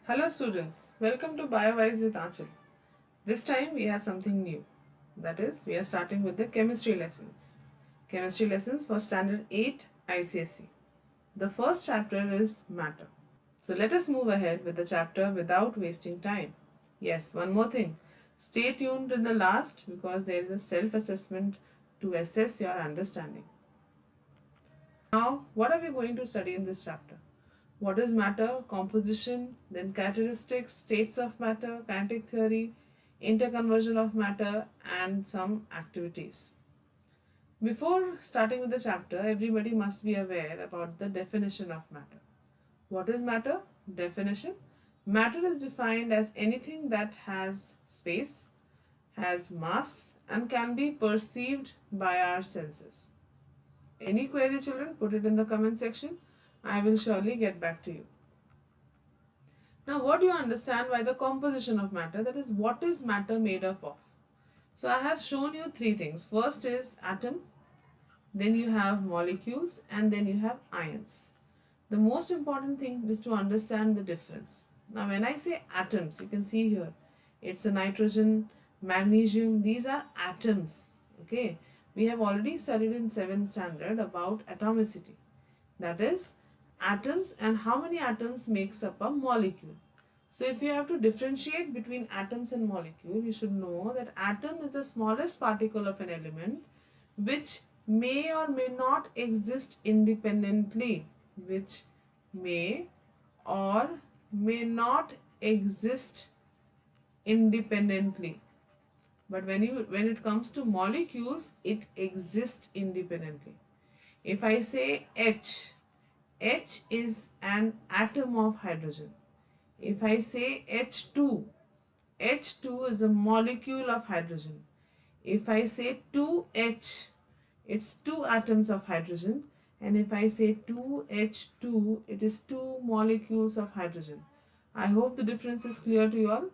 Hello students, welcome to BioWise with Aanchal. This time we have something new. That is, we are starting with the chemistry lessons. Chemistry lessons for standard 8 ICSE. The first chapter is matter. So let us move ahead with the chapter without wasting time. Yes, one more thing. Stay tuned in the last because there is a self-assessment to assess your understanding. Now, what are we going to study in this chapter? What is matter, composition, then characteristics, states of matter, kinetic theory, interconversion of matter, and some activities. Before starting with the chapter, everybody must be aware about the definition of matter. What is matter? Definition. Matter is defined as anything that has space, has mass, and can be perceived by our senses. Any query, children? Put it in the comment section. I will surely get back to you. Now, what do you understand by the composition of matter? That is, what is matter made up of? So, I have shown you three things. First is atom, then you have molecules, and then you have ions. The most important thing is to understand the difference. Now, when I say atoms, you can see here, it's a nitrogen, magnesium, these are atoms. Okay, we have already studied in 7th standard about atomicity. That is, atoms and how many atoms makes up a molecule. So if you have to differentiate between atoms and molecule, you should know that atom is the smallest particle of an element which may or may not exist independently, which may or may not exist independently. But when it comes to molecules, it exists independently. If I say H is an atom of hydrogen. If I say H2 is a molecule of hydrogen. If I say 2H, it's two atoms of hydrogen. And if I say 2H2, it is two molecules of hydrogen. I hope the difference is clear to you all.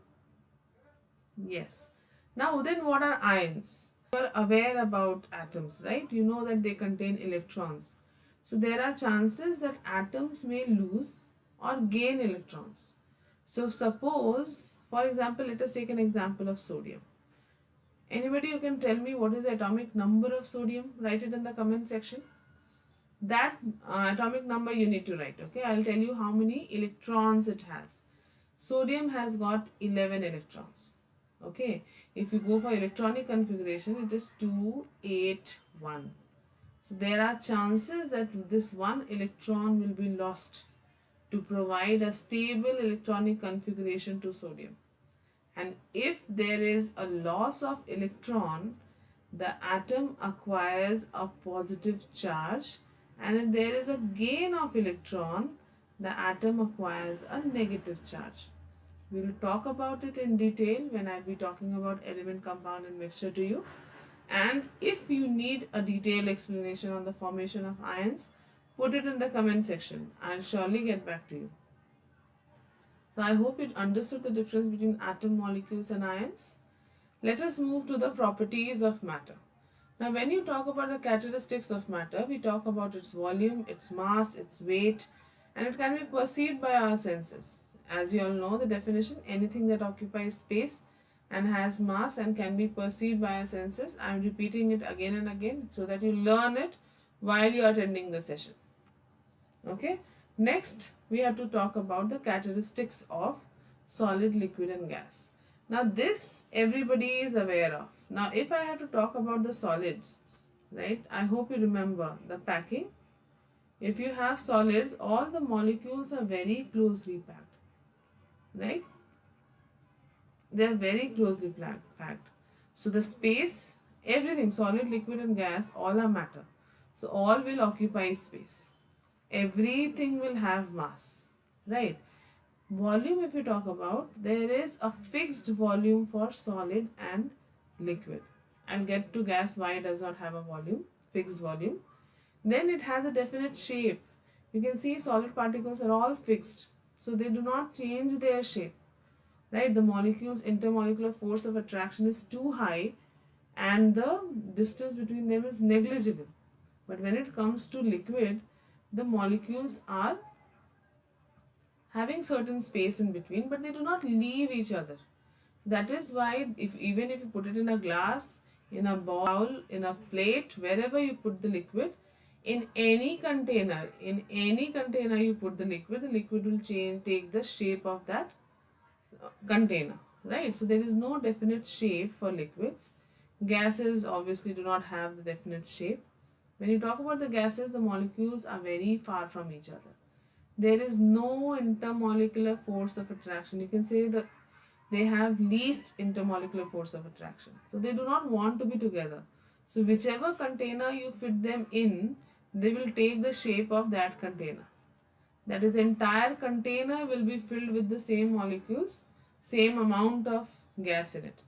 Yes. Now then, what are ions? You are aware about atoms, right? You know that they contain electrons. So there are chances that atoms may lose or gain electrons. So suppose, for example, let us take an example of sodium. Anybody who can tell me what is the atomic number of sodium? Write it in the comment section. That atomic number you need to write, okay? I'll tell you how many electrons it has. Sodium has got 11 electrons. Okay, if you go for electronic configuration, it is 281. So there are chances that this one electron will be lost to provide a stable electronic configuration to sodium. And if there is a loss of electron, the atom acquires a positive charge, and if there is a gain of electron, the atom acquires a negative charge. We will talk about it in detail when I'll be talking about element, compound and mixture to you. And if you need a detailed explanation on the formation of ions, put it in the comment section. I'll surely get back to you. So I hope you understood the difference between atom, molecules and ions. Let us move to the properties of matter. Now when you talk about the characteristics of matter, we talk about its volume, its mass, its weight, and it can be perceived by our senses. As you all know the definition, anything that occupies space and has mass and can be perceived by our senses. I am repeating it again and again so that you learn it while you are attending the session. Okay. Next, we have to talk about the characteristics of solid, liquid and gas. Now this everybody is aware of. Now if I have to talk about the solids, right, I hope you remember the packing. If you have solids, all the molecules are very closely packed, right? They are very closely packed. So the space, everything, solid, liquid and gas, all are matter. So all will occupy space. Everything will have mass, right? Volume, if you talk about, there is a fixed volume for solid and liquid. I'll get to gas why it does not have a volume, fixed volume. Then it has a definite shape. You can see solid particles are all fixed, so they do not change their shape, right? The molecules intermolecular force of attraction is too high and the distance between them is negligible. But when it comes to liquid, the molecules are having certain space in between, but they do not leave each other. That is why even if you put it in a glass, in a bowl, in a plate, wherever you put the liquid, in any container you put the liquid will take the shape of that container, right? So there is no definite shape for liquids. Gases obviously do not have the definite shape. When you talk about the gases, the molecules are very far from each other. There is no intermolecular force of attraction. You can say that they have least intermolecular force of attraction. So they do not want to be together. So whichever container you fit them in, they will take the shape of that container. That is, the entire container will be filled with the same molecules, same amount of gas in it.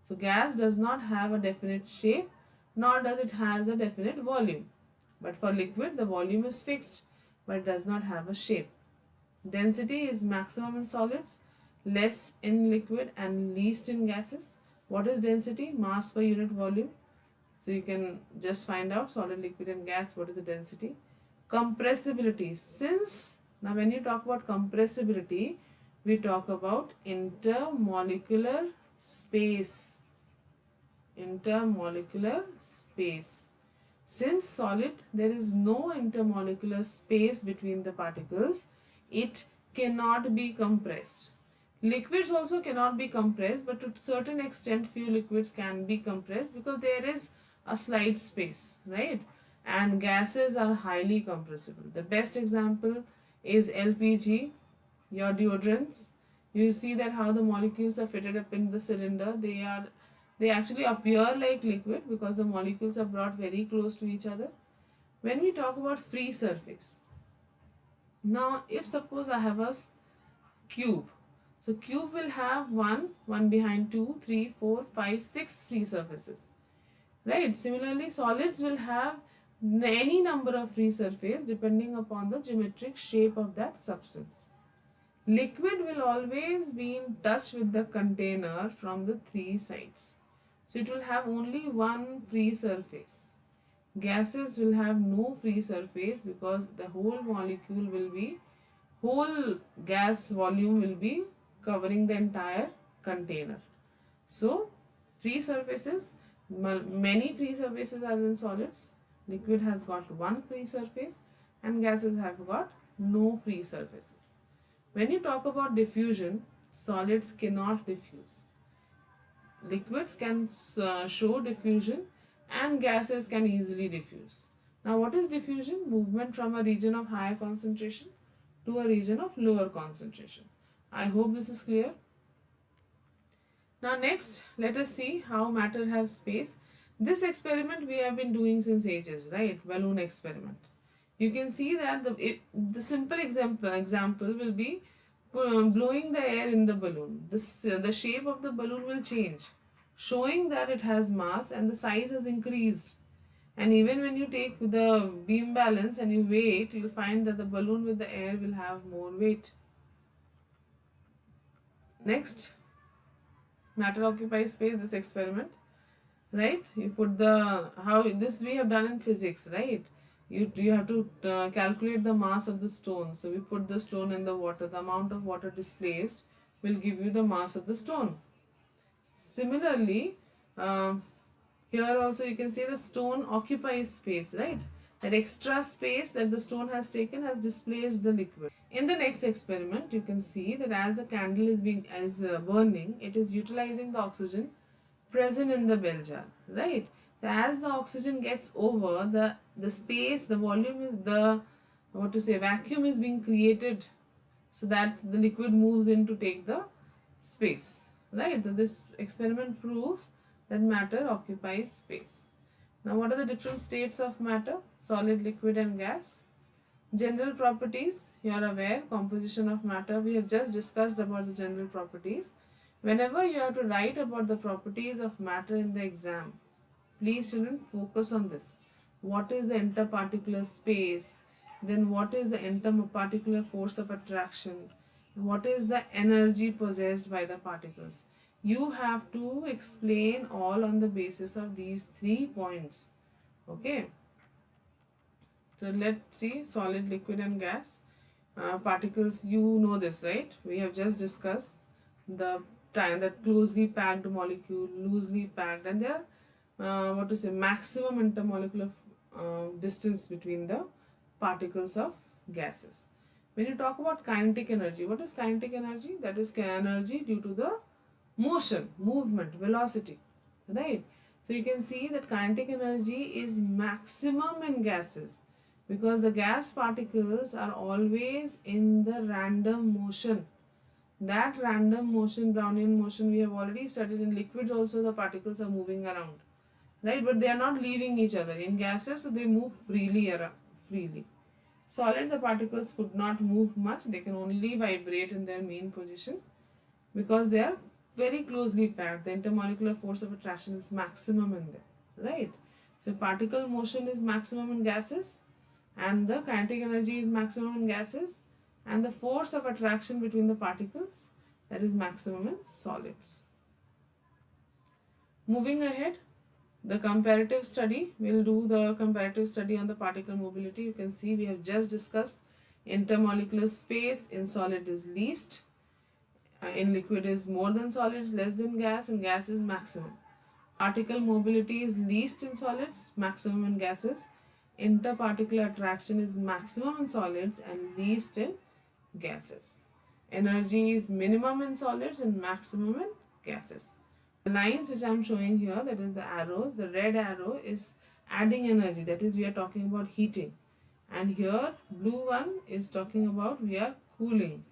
So gas does not have a definite shape, nor does it has a definite volume. But for liquid, the volume is fixed, but it does not have a shape. Density is maximum in solids, less in liquid, and least in gases. What is density? Mass per unit volume. So you can just find out solid, liquid, and gas, what is the density. Compressibility. Since now when you talk about compressibility, we talk about intermolecular space. Intermolecular space. Since solid, there is no intermolecular space between the particles, it cannot be compressed. Liquids also cannot be compressed, but to a certain extent few liquids can be compressed because there is a slight space, right? And gases are highly compressible. The best example is LPG, your deodorants. You see that how the molecules are fitted up in the cylinder. They actually appear like liquid because the molecules are brought very close to each other. When we talk about free surface, now if suppose I have a cube, so cube will have one behind 2, 3, 4, 5, 6 free surfaces, right? Similarly, solids will have any number of free surface depending upon the geometric shape of that substance. Liquid will always be in touch with the container from the three sides. So it will have only one free surface. Gases will have no free surface because the whole gas volume will be covering the entire container. So free surfaces, many free surfaces are in solids. Liquid has got one free surface and gases have got no free surfaces. When you talk about diffusion, solids cannot diffuse. Liquids can show diffusion and gases can easily diffuse. Now what is diffusion? Movement from a region of higher concentration to a region of lower concentration. I hope this is clear. Now next, let us see how matter has space. This experiment we have been doing since ages, right? Balloon experiment. You can see that the simple example will be blowing the air in the balloon. The shape of the balloon will change, showing that it has mass and the size has increased. And even when you take the beam balance and you weigh it, you'll find that the balloon with the air will have more weight. Next, matter occupies space, this experiment, right? You put how this we have done in physics, right? You have to calculate the mass of the stone. So we put the stone in the water. The amount of water displaced will give you the mass of the stone. Similarly, here also you can see the stone occupies space, right? That extra space that the stone has taken has displaced the liquid. In the next experiment, you can see that as the candle is burning, it is utilizing the oxygen present in the bell jar, right? So as the oxygen gets over, the space, the volume is vacuum is being created so that the liquid moves in to take the space, right? So this experiment proves that matter occupies space. Now what are the different states of matter? Solid, liquid and gas. General properties, you are aware, composition of matter, we have just discussed about the general properties. Whenever you have to write about the properties of matter in the exam, please students focus on this. What is the interparticular space? Then what is the interparticular force of attraction? What is the energy possessed by the particles? You have to explain all on the basis of these 3 points. Okay. So let's see solid, liquid and gas. particles, you know this, right? We have just discussed the time that closely packed molecule, loosely packed, and there are what to say, maximum intermolecular distance between the particles of gases. When you talk about kinetic energy, what is kinetic energy? That is energy due to the motion, movement, velocity, right? So you can see that kinetic energy is maximum in gases because the gas particles are always in the random motion. That random motion, Brownian motion, we have already studied. In liquids also the particles are moving around, right? But they are not leaving each other. In gases, so they move freely around, freely. Solid, the particles could not move much. They can only vibrate in their main position because they are very closely packed. The intermolecular force of attraction is maximum in them, right? So particle motion is maximum in gases, and the kinetic energy is maximum in gases, and the force of attraction between the particles, that is maximum in solids. Moving ahead, the comparative study, we'll do the comparative study on the particle mobility. You can see we have just discussed intermolecular space in solid is least, in liquid is more than solids, less than gas, and gas is maximum. Particle mobility is least in solids, maximum in gases. Interparticular attraction is maximum in solids and least in gases. Energy is minimum in solids and maximum in gases. The lines which I am showing here, that is the arrows, the red arrow is adding energy, that is we are talking about heating. And here blue one is talking about we are cooling.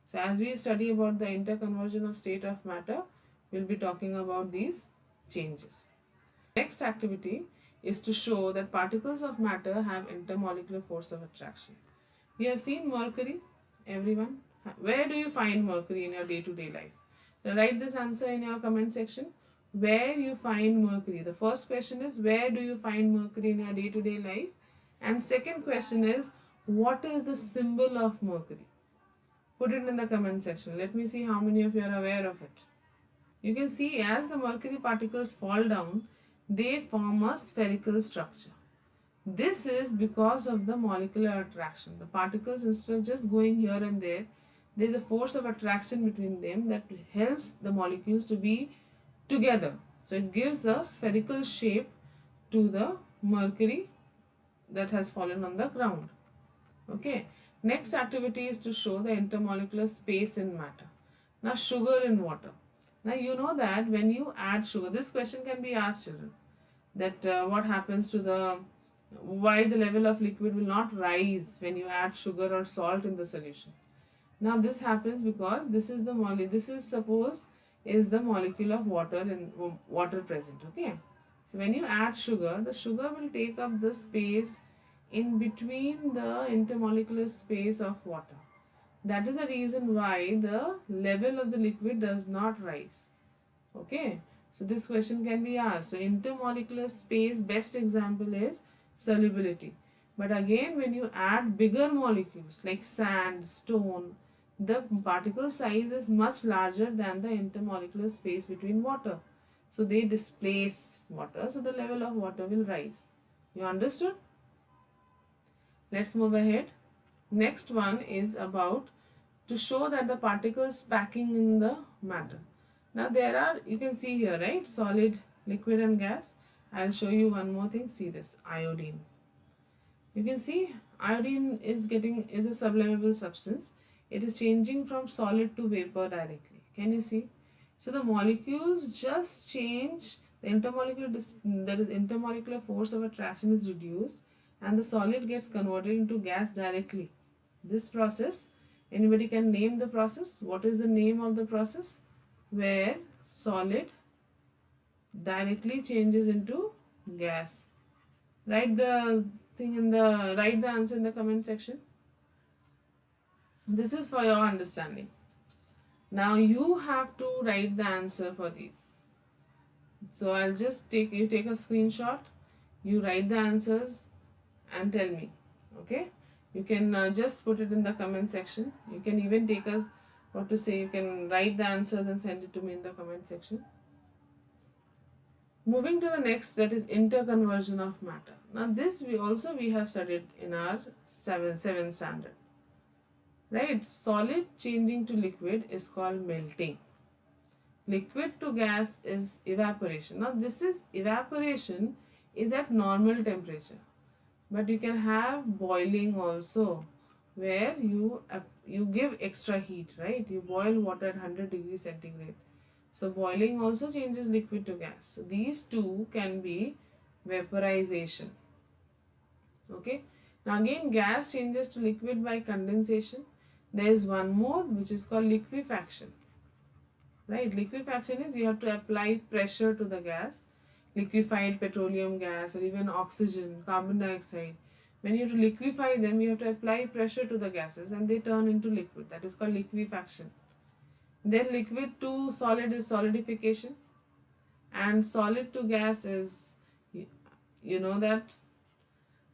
So as we study about the interconversion of state of matter, we will be talking about these changes. Next activity is to show that particles of matter have intermolecular force of attraction. We have seen mercury, everyone. Where do you find mercury in your day-to-day life? So write this answer in your comment section. Where you find mercury? The first question is where do you find mercury in your day-to-day life? And second question is what is the symbol of mercury? Put it in the comment section. Let me see how many of you are aware of it. You can see as the mercury particles fall down, they form a spherical structure. This is because of the molecular attraction. The particles, instead of just going here and there is a force of attraction between them that helps the molecules to be together. So it gives a spherical shape to the mercury that has fallen on the ground. Okay. Next activity is to show the intermolecular space in matter. Now sugar in water. Now you know that when you add sugar, this question can be asked children, that what happens to the, why the level of liquid will not rise when you add sugar or salt in the solution. Now this happens because this is the this is suppose is the molecule of water in water present, okay. So when you add sugar, the sugar will take up the space in between the intermolecular space of water. That is the reason why the level of the liquid does not rise. Okay. So this question can be asked. So intermolecular space, best example is solubility. But again, when you add bigger molecules like sand, stone, the particle size is much larger than the intermolecular space between water. So they displace water. So the level of water will rise. You understood? Let's move ahead. Next one is about to show that the particles packing in the matter. Now there are, you can see here, right, solid, liquid and gas. I'll show you one more thing. See this, iodine. You can see iodine is a sublimable substance. It is changing from solid to vapor directly. Can you see? So the molecules just change, the intermolecular force of attraction is reduced and the solid gets converted into gas directly. This process, anybody can name the process? What is the name of the process? Where solid directly changes into gas. Write the answer in the comment section. This is for your understanding. Now you have to write the answer for these. So I'll just take a screenshot, you write the answers and tell me. Okay, you can just put it in the comment section. You can even take us what to say, you can write the answers and send it to me in the comment section. Moving to the next, that is interconversion of matter. Now this we have studied in our 7th standard. right? Solid changing to liquid is called melting. Liquid to gas is evaporation. Now this is evaporation is at normal temperature, but you can have boiling also, where you give extra heat, right? You boil water at 100 degrees centigrade. So boiling also changes liquid to gas. So these two can be vaporization. Okay. Now again, gas changes to liquid by condensation. There is one more which is called liquefaction. Right, liquefaction is you have to apply pressure to the gas, liquefied petroleum gas or even oxygen, carbon dioxide. When you have to liquefy them, you have to apply pressure to the gases and they turn into liquid. That is called liquefaction. Then liquid to solid is solidification, and solid to gas is, you know that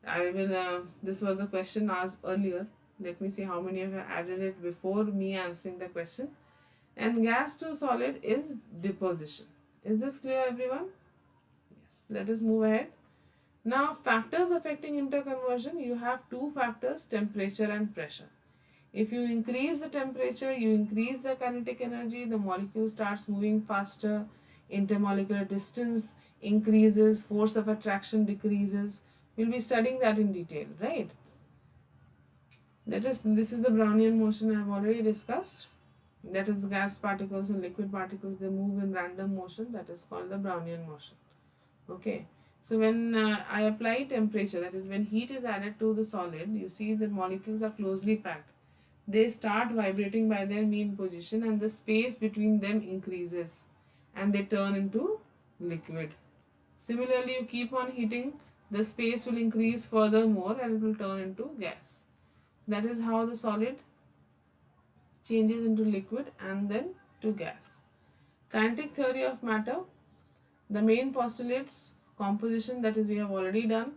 I will, this was a question asked earlier. Let me see how many of you added it before me answering the question. And gas to solid is deposition. Is this clear, everyone? Yes. Let us move ahead. Now, factors affecting interconversion, you have two factors, temperature and pressure. If you increase the temperature, you increase the kinetic energy, the molecule starts moving faster, intermolecular distance increases, force of attraction decreases. We'll be studying that in detail, right? This is the Brownian motion I have already discussed. That is, gas particles and liquid particles, they move in random motion. That is called the Brownian motion. Okay. So when I apply temperature, that is when heat is added to the solid, you see the molecules are closely packed. They start vibrating by their mean position and the space between them increases and they turn into liquid. Similarly, you keep on heating, the space will increase furthermore and it will turn into gas. That is how the solid changes into liquid and then to gas. Kinetic theory of matter, the main postulates, composition, that is we have already done,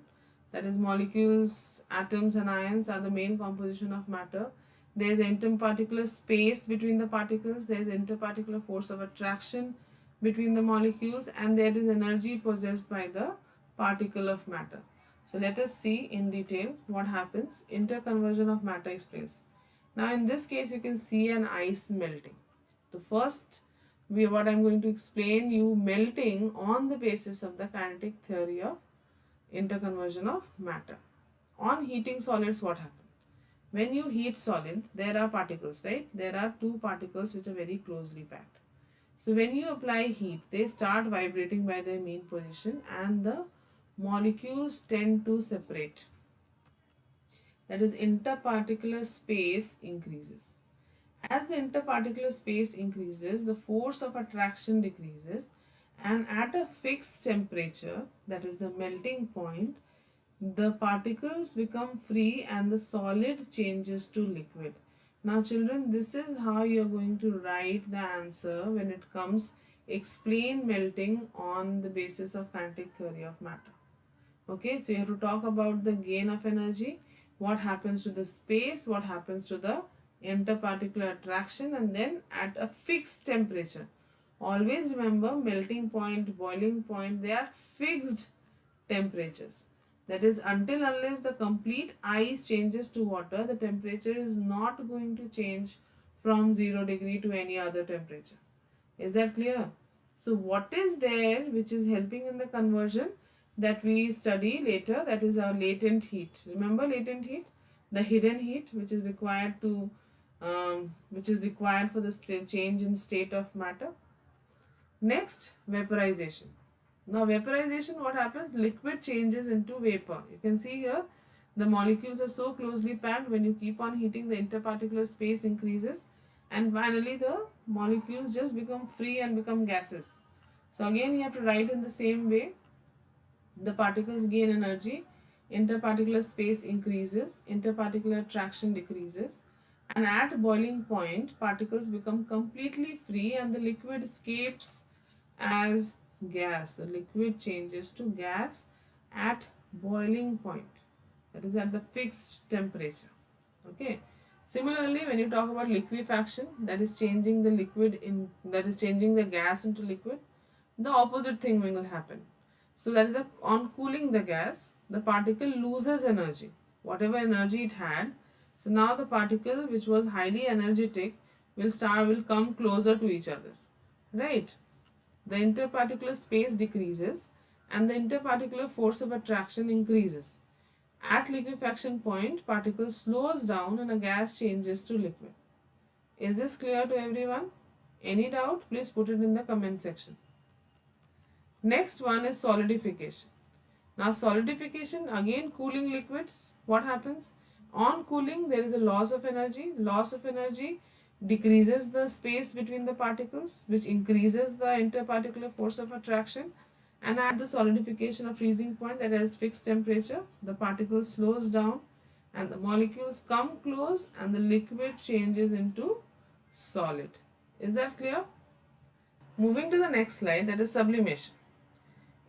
that is molecules, atoms and ions are the main composition of matter. There is interparticular space between the particles, there is interparticular force of attraction between the molecules, and there is energy possessed by the particle of matter. So let us see in detail what happens. Interconversion of matter explains. Now in this case you can see an ice melting. The first what I am going to explain you melting on the basis of the kinetic theory of interconversion of matter. On heating solids, what happens? When you heat solid, there are particles, right? There are two particles which are very closely packed. So when you apply heat, they start vibrating by their mean position and the molecules tend to separate. That is, interparticular space increases. As the interparticular space increases, the force of attraction decreases, and at a fixed temperature, that is the melting point, the particles become free and the solid changes to liquid. Now children, this is how you are going to write the answer when it comes explain melting on the basis of kinetic theory of matter. Okay, so you have to talk about the gain of energy, what happens to the space, what happens to the interparticular attraction, and then at a fixed temperature. Always remember, melting point, boiling point, they are fixed temperatures. That is, until unless the complete ice changes to water, the temperature is not going to change from 0 degree to any other temperature. Is that clear? So what is there which is helping in the conversion that we study later, that is our latent heat. Remember latent heat? The hidden heat which is required to for the change in state of matter. Next, vaporization. Now vaporization, what happens? Liquid changes into vapor. You can see here the molecules are so closely packed, when you keep on heating the interparticular space increases and finally the molecules just become free and become gases. So again you have to write in the same way. The particles gain energy, interparticular space increases, interparticular attraction decreases, and at boiling point particles become completely free and the liquid escapes as gas. The liquid changes to gas at boiling point, that is at the fixed temperature. Okay. Similarly, when you talk about liquefaction, that is changing the changing the gas into liquid, the opposite thing will happen. So that is on cooling the gas, the particle loses energy, whatever energy it had. So now the particle which was highly energetic will come closer to each other, right? The interparticular space decreases and the interparticular force of attraction increases. At liquefaction point, particle slows down and a gas changes to liquid. Is this clear to everyone? Any doubt? Please put it in the comment section. Next one is solidification. Now solidification, again cooling liquids, what happens? On cooling there is a loss of energy. Loss of energy decreases the space between the particles, which increases the interparticular force of attraction. And at the solidification of freezing point that has fixed temperature, the particle slows down and the molecules come close and the liquid changes into solid. Is that clear? Moving to the next slide, that is sublimation.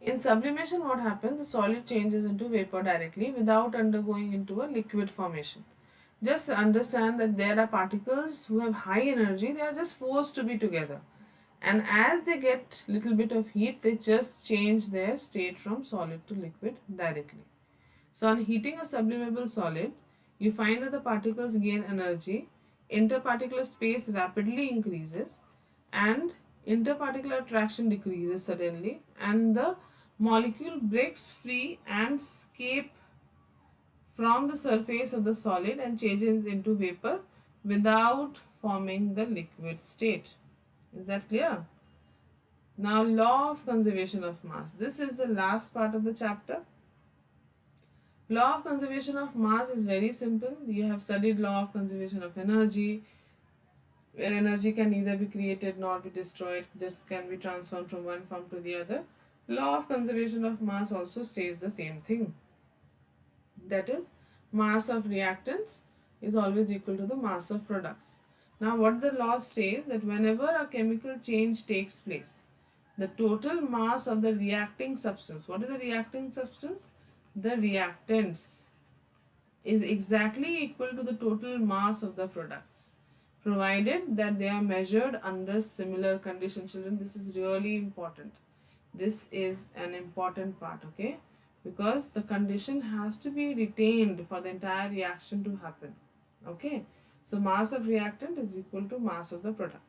In sublimation, what happens? The solid changes into vapor directly without undergoing into a liquid formation. Just understand that there are particles who have high energy, they are just forced to be together. And as they get little bit of heat, they just change their state from solid to liquid directly. So on heating a sublimable solid, you find that the particles gain energy, interparticular space rapidly increases, and interparticular attraction decreases suddenly, and the molecule breaks free and escape from the surface of the solid and changes into vapor without forming the liquid state. Is that clear? Now, law of conservation of mass. This is the last part of the chapter. Law of conservation of mass is very simple. You have studied law of conservation of energy, where energy can neither be created nor be destroyed, just can be transformed from one form to the other. Law of conservation of mass also states the same thing. That is, mass of reactants is always equal to the mass of products. Now, what the law states that whenever a chemical change takes place, the total mass of the reacting substance, what is the reacting substance? The reactants is exactly equal to the total mass of the products, provided that they are measured under similar conditions. Children, this is really important. This is an important part, okay? Because the condition has to be retained for the entire reaction to happen, okay? So mass of reactant is equal to mass of the product.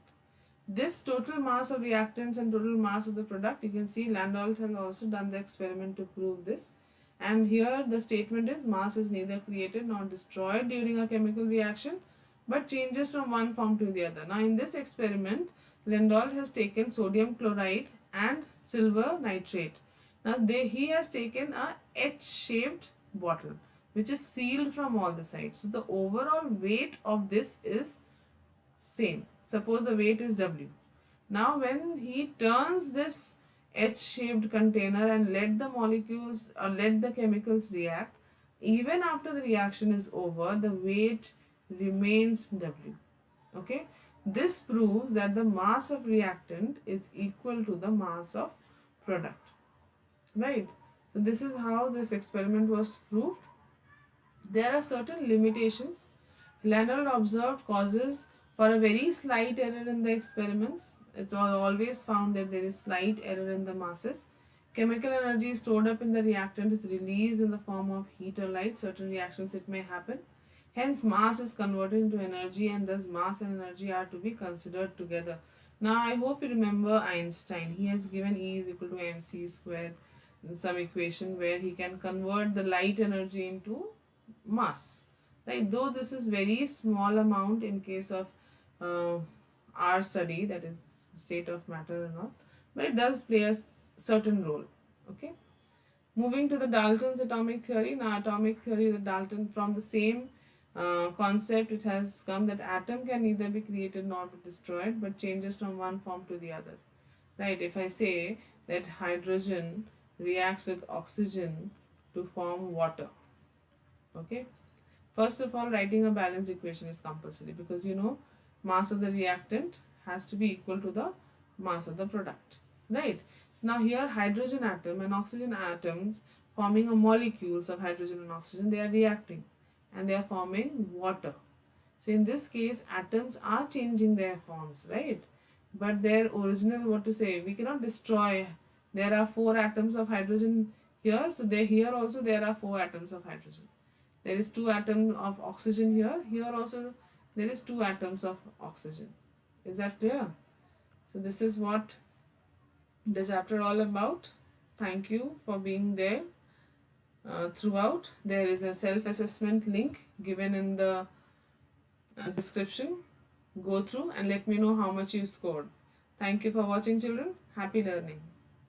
This total mass of reactants and total mass of the product, you can see Dalton has also done the experiment to prove this. And here the statement is mass is neither created nor destroyed during a chemical reaction, but changes from one form to the other. Now in this experiment, Dalton has taken sodium chloride and silver nitrate. Now he has taken a H-shaped bottle which is sealed from all the sides. So the overall weight of this is same. Suppose the weight is W. Now when he turns this H-shaped container and let the molecules or let the chemicals react, even after the reaction is over, the weight remains W. Okay. This proves that the mass of reactant is equal to the mass of product. Right. So this is how this experiment was proved. There are certain limitations. Leonard observed causes for a very slight error in the experiments. It's always found that there is slight error in the masses. Chemical energy stored up in the reactant is released in the form of heat or light. Certain reactions it may happen. Hence mass is converted into energy and thus mass and energy are to be considered together. Now I hope you remember Einstein. He has given E is equal to mc squared in some equation where he can convert the light energy into mass. Right? Though this is very small amount in case of our study, that is state of matter and all, but it does play a certain role. Okay. Moving to the Dalton's atomic theory. Now atomic theory, the Dalton, from the same concept it has come that atom can neither be created nor be destroyed but changes from one form to the other. Right? If I say that hydrogen reacts with oxygen to form water. Okay. First of all, writing a balanced equation is compulsory because you know mass of the reactant has to be equal to the mass of the product. Right. So now here hydrogen atom and oxygen atoms forming a molecules of hydrogen and oxygen, they are reacting and they are forming water. So in this case atoms are changing their forms, right? But their original, what to say, we cannot destroy. There are 4 atoms of hydrogen here, so here also there are 4 atoms of hydrogen. There is 2 atoms of oxygen here. Here also there is 2 atoms of oxygen. Is that clear? So this is what the chapter all about. Thank you for being there throughout. There is a self-assessment link given in the description. Go through and let me know how much you scored. Thank you for watching, children. Happy learning.